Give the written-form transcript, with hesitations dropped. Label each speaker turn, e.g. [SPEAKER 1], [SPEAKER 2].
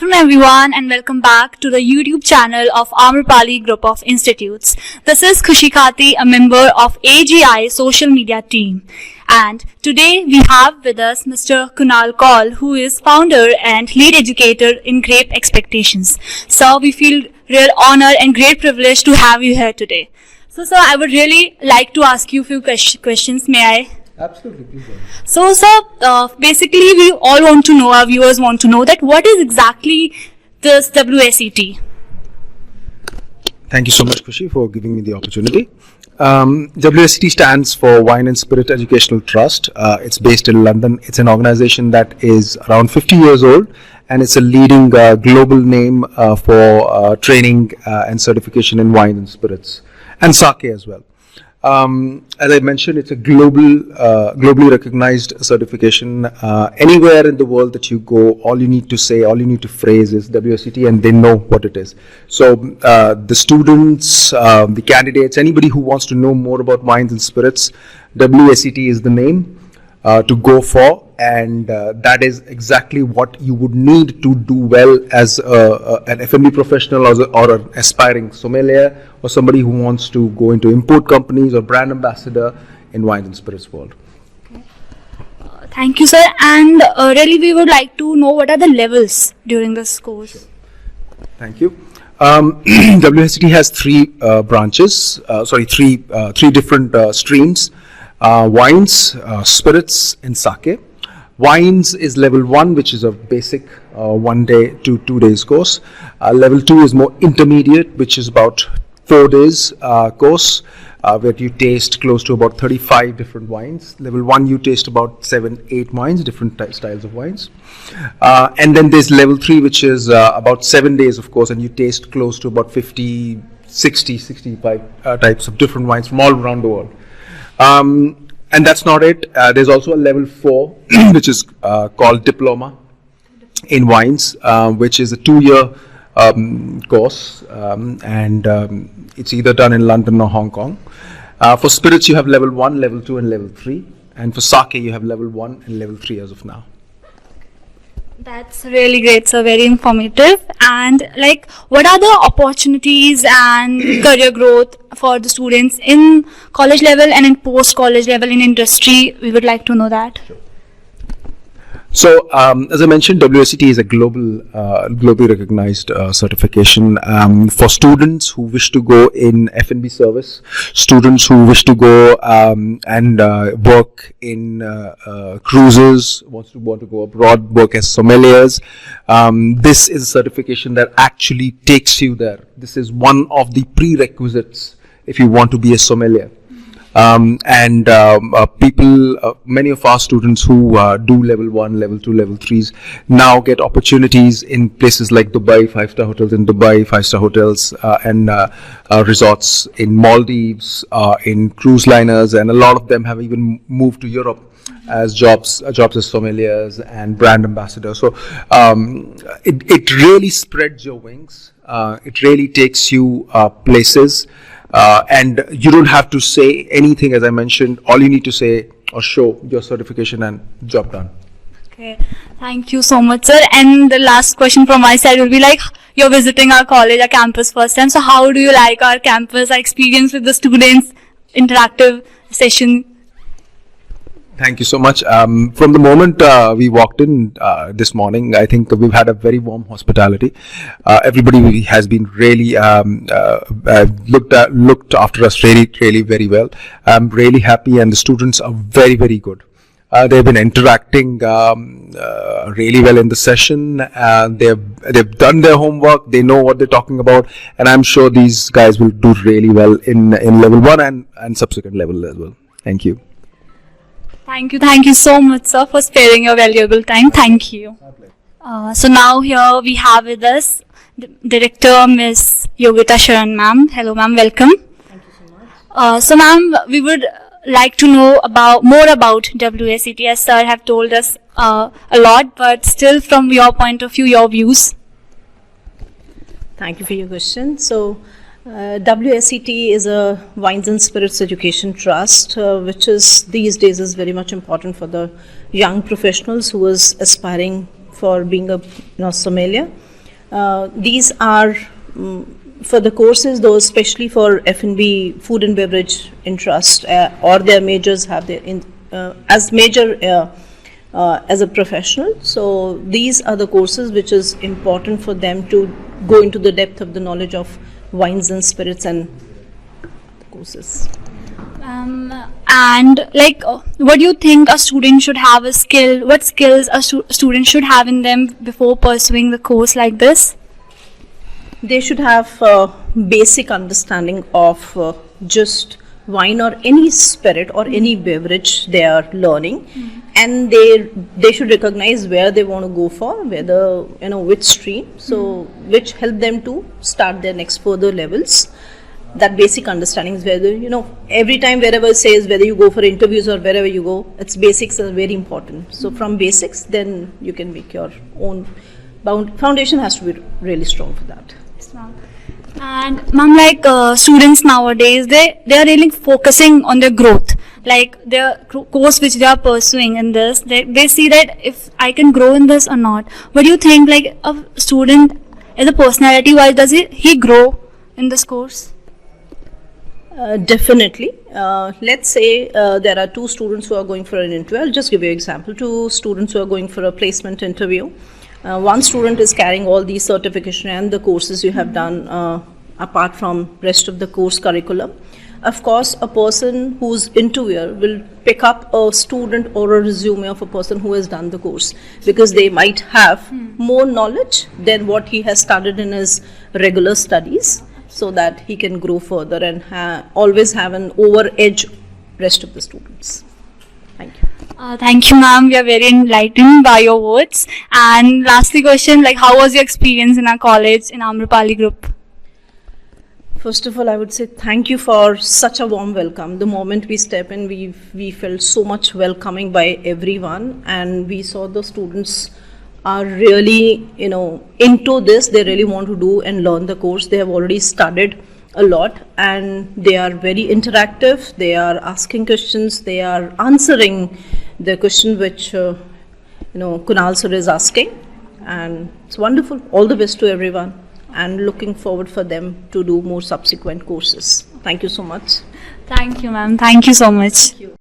[SPEAKER 1] afternoon everyone and welcome back to the YouTube channel of Amrapali Group of Institutes. This is Khushi Khati, a member of AGI social media team. And today we have with us Mr. Kunal Kaul, who is founder and lead educator in Great Expectations. So we feel real honor and great privilege to have you here today. So sir, I would really like to ask you a few questions. May I?
[SPEAKER 2] Absolutely, please go ahead.
[SPEAKER 1] So, sir, basically we all want to know, our viewers want to know that what is exactly this WSET?
[SPEAKER 2] Thank you so much, Khushi, for giving me the opportunity. WSET stands for Wine and Spirit Educational Trust. It's based in London. It's an organization that is around 50 years old, and it's a leading global name for training and certification in wine and spirits, and sake as well. As I mentioned, it's a globally recognized certification. Anywhere in the world that you go, all you need to say, all you need to phrase is WSET, and they know what it is. So the students, the candidates, anybody who wants to know more about wines and spirits, WSET is the name to go for, and that is exactly what you would need to do well as an F&B professional or an aspiring sommelier, or somebody who wants to go into import companies or brand ambassador in wine and spirits world.
[SPEAKER 1] Thank you, sir. And really we would like to know what are the levels during this course.
[SPEAKER 2] Sure. Thank you. WSET has three branches, three different streams: wines, spirits, and sake. Wines is level 1, which is a basic 1 day to 2 days course. Level 2 is more intermediate, which is about 4 days course, where you taste close to about 35 different wines. Level 1, you taste about 7-8 wines, different styles of wines. And then there's level 3, which is about 7 days of course, and you taste close to about 50, 60, 65 types of different wines from all around the world. And that's not it. There's also a level 4, which is called Diploma in Wines, which is a 2-year course, and it's either done in London or Hong Kong. For spirits, you have level 1, level 2, and level 3. And for sake, you have level 1 and level 3 as of now.
[SPEAKER 1] That's really great, sir. Very informative. And what are the opportunities and career growth for the students in college level and in post-college level in industry? We would like to know that.
[SPEAKER 2] Sure. So, as I mentioned, WSET is a globally recognized certification for students who wish to go in F&B service, students who wish to go and work in cruises, want to go abroad, work as sommeliers. This is a certification that actually takes you there. This is one of the prerequisites if you want to be a sommelier. Many of our students who do level 1, level 2, level 3s now get opportunities in places like Dubai, 5-star hotels in Dubai, 5-star hotels and resorts in Maldives, in cruise liners, and a lot of them have even moved to Europe as jobs as sommeliers and brand ambassadors. So it really spreads your wings. It really takes you places. And you don't have to say anything, as I mentioned. All you need to say or show your certification and job done.
[SPEAKER 1] Okay, thank you so much, sir. And the last question from my side will be you're visiting our college, our campus first time. So how do you like our campus, our experience with the students, interactive session?
[SPEAKER 2] Thank you so much. From the moment we walked in this morning, I think we've had a very warm hospitality. Everybody has been really looked after us really very well. I'm really happy, and the students are very, very good. They've been interacting really well in the session. They've done their homework. They know what they're talking about, and I'm sure these guys will do really well in level 1 and subsequent level as well. Thank you.
[SPEAKER 1] Thank you so much, sir, for sparing your valuable time. Thank you. So now here we have with us Director Ms. Yogita Sharan, ma'am. Hello, ma'am. Welcome.
[SPEAKER 3] Thank you so much.
[SPEAKER 1] So, ma'am, we would like to know more about WSET, as sir have told us a lot, but still from your point of view, your views.
[SPEAKER 3] Thank you for your question. So, WSET is a Wines and Spirits Education Trust, which is these days is very much important for the young professionals who is aspiring for being a sommelier. These are for the courses, those especially for F&B, food and beverage interest, or their majors have their as major as a professional. So these are the courses which is important for them to go into the depth of the knowledge of wines and spirits and courses.
[SPEAKER 1] And like, what do you think a student should have a skill? What skills a student should have in them before pursuing the course like this?
[SPEAKER 3] They should have a basic understanding of just wine or any spirit or any beverage they are learning, and they should recognize where they want to go for, whether which stream, so which help them to start their next further levels. That basic understanding is whether every time wherever it says whether you go for interviews or wherever you go, its basics are very important. So from basics, then you can make your own foundation has to be really strong for that.
[SPEAKER 1] And ma'am, like students nowadays, they are really focusing on their growth, like their course which they are pursuing in this. They see that if I can grow in this or not. What do you think, like a student as a personality wise, does he grow in this course?
[SPEAKER 3] Definitely. Let's say there are two students who are going for an interview. I'll just give you an example. Two students who are going for a placement interview. One student is carrying all these certification and the courses you have done apart from rest of the course curriculum. Of course, a person who's interviewer will pick up a student or a resume of a person who has done the course, because they might have more knowledge than what he has studied in his regular studies, so that he can grow further and always have an over edge rest of the students. Thank you.
[SPEAKER 1] Thank you, ma'am. We are very enlightened by your words. And lastly question, like how was your experience in our college in Amrapali group?
[SPEAKER 3] First of all, I would say thank you for such a warm welcome. The moment we step in, we felt so much welcoming by everyone, and we saw the students are really into this. They really want to do and learn the course. They have already studied a lot, and they are very interactive. They are asking questions, they are answering the question which Kunal sir is asking, and it's wonderful. All the best to everyone, and looking forward for them to do more subsequent courses. Thank you so much.
[SPEAKER 1] Thank you, ma'am. Thank you so much.
[SPEAKER 3] Thank you.